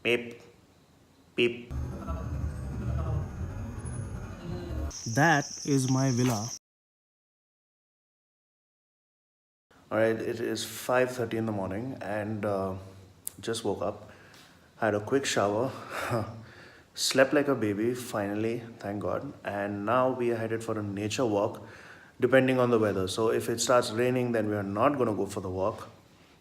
Beep. Beep. That is my villa. Alright, it is 5:30 in the morning and just woke up. Had a quick shower. Slept like a baby, finally, thank God. And now we are headed for a nature walk, depending on the weather. So if it starts raining, then we are not gonna go for the walk.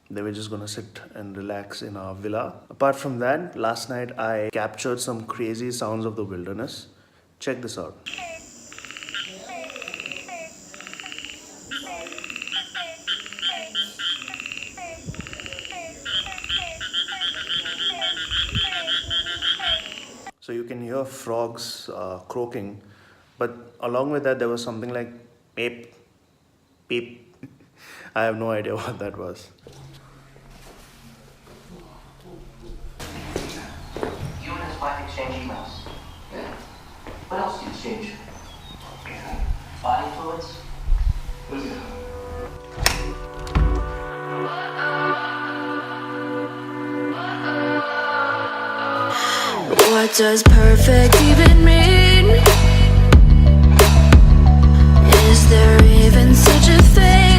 Then we're just gonna sit and relax in our villa. Apart from that, last night I captured some crazy sounds of the wilderness. Check this out. So you can hear frogs croaking, but along with that there was something like beep, beep. I have no idea what that was. You and his wife exchange emails. Yeah. What else do you exchange? Body fluids? What is it? What does perfect even mean? Is there even such a thing?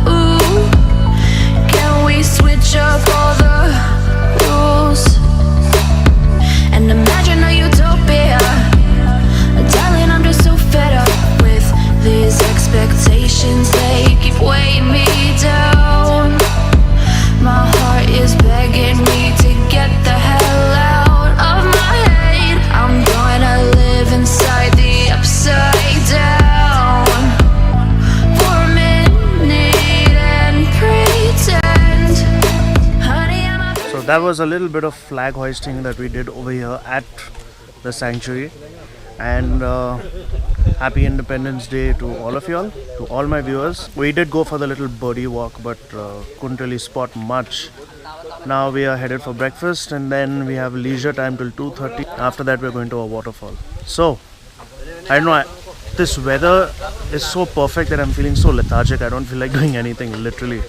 Ooh, can we switch up all the rules and imagine a utopia? Darling, I'm just so fed up with these expectations. They keep weighing me down. My heart is begging me to get the hell out of my head. I'm gonna live inside the upside down for a minute and pretend. Honey, I'm a So that was a little bit of flag hoisting that we did over here at the sanctuary. And happy Independence Day to all of y'all, to all my viewers. We did go for the little birdie walk, but couldn't really spot much. Now we are headed for breakfast and then we have leisure time till 2:30. After that we're going to a waterfall. So, I don't know, this weather is so perfect that I'm feeling so lethargic. I don't feel like doing anything, literally.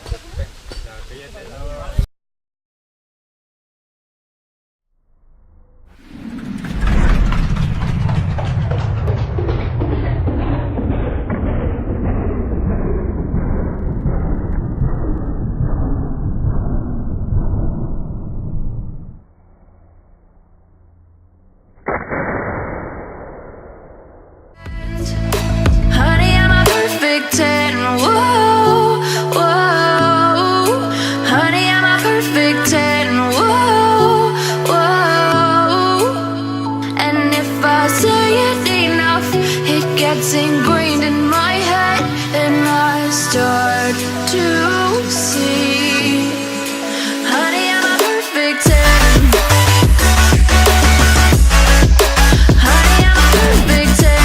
Honey, I'm a perfect 10. Whoa, whoa. Honey, I'm a perfect 10. Whoa, whoa. And if I say it enough, it gets ingrained in my head, and I start to see. Honey, I'm a perfect 10. Honey, I'm a perfect 10.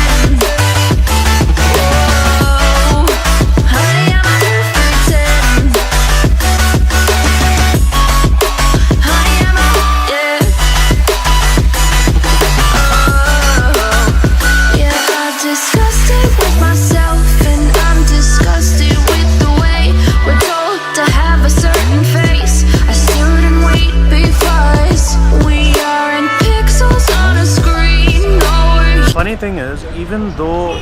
Funny thing is, even though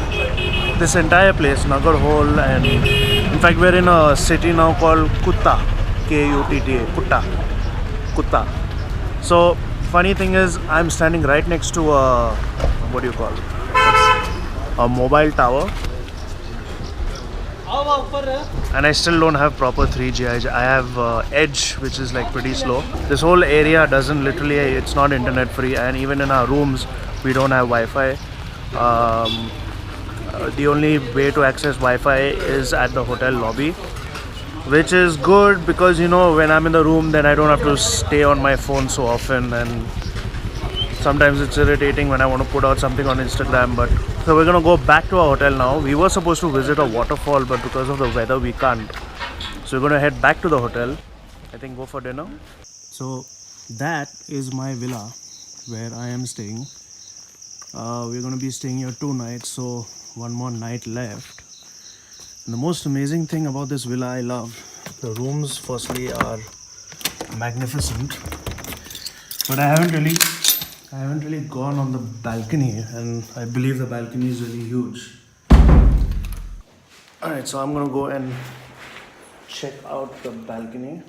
this entire place, Nagarhole, and in fact we're in a city now called Kutta, K-U-T-T-A, Kutta. So funny thing is, I'm standing right next to a, what do you call it? A mobile tower. And I still don't have proper 3G. I have Edge, which is like pretty slow. This whole area doesn't literally, it's not internet free, and even in our rooms we don't have Wi-Fi. The only way to access Wi-Fi is at the hotel lobby, which is good because, you know, when I'm in the room then I don't have to stay on my phone so often, and sometimes it's irritating when I want to put out something on Instagram. But so we're gonna go back to our hotel now. We were supposed to visit a waterfall, but because of the weather we can't. So we're gonna head back to the hotel, I think go for dinner. So that is my villa where I am staying. We're going to be staying here 2 nights, so one more night left. And the most amazing thing about this villa I love, the rooms firstly are magnificent. But I haven't really gone on the balcony, and I believe the balcony is really huge. Alright, so I'm gonna go and check out the balcony.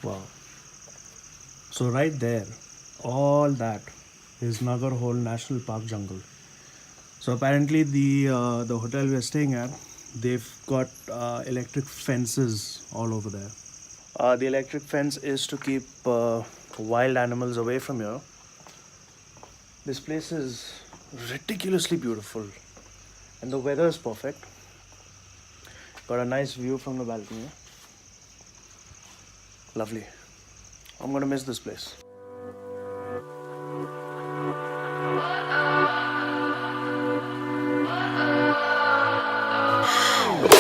Wow. So right there, all that is Nagarhole National Park jungle. So apparently the hotel we are staying at, they've got electric fences all over there. The electric fence is to keep wild animals away from here. This place is ridiculously beautiful and the weather is perfect. Got a nice view from the balcony. Lovely. I'm gonna miss this place.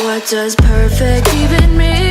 What does perfect even mean?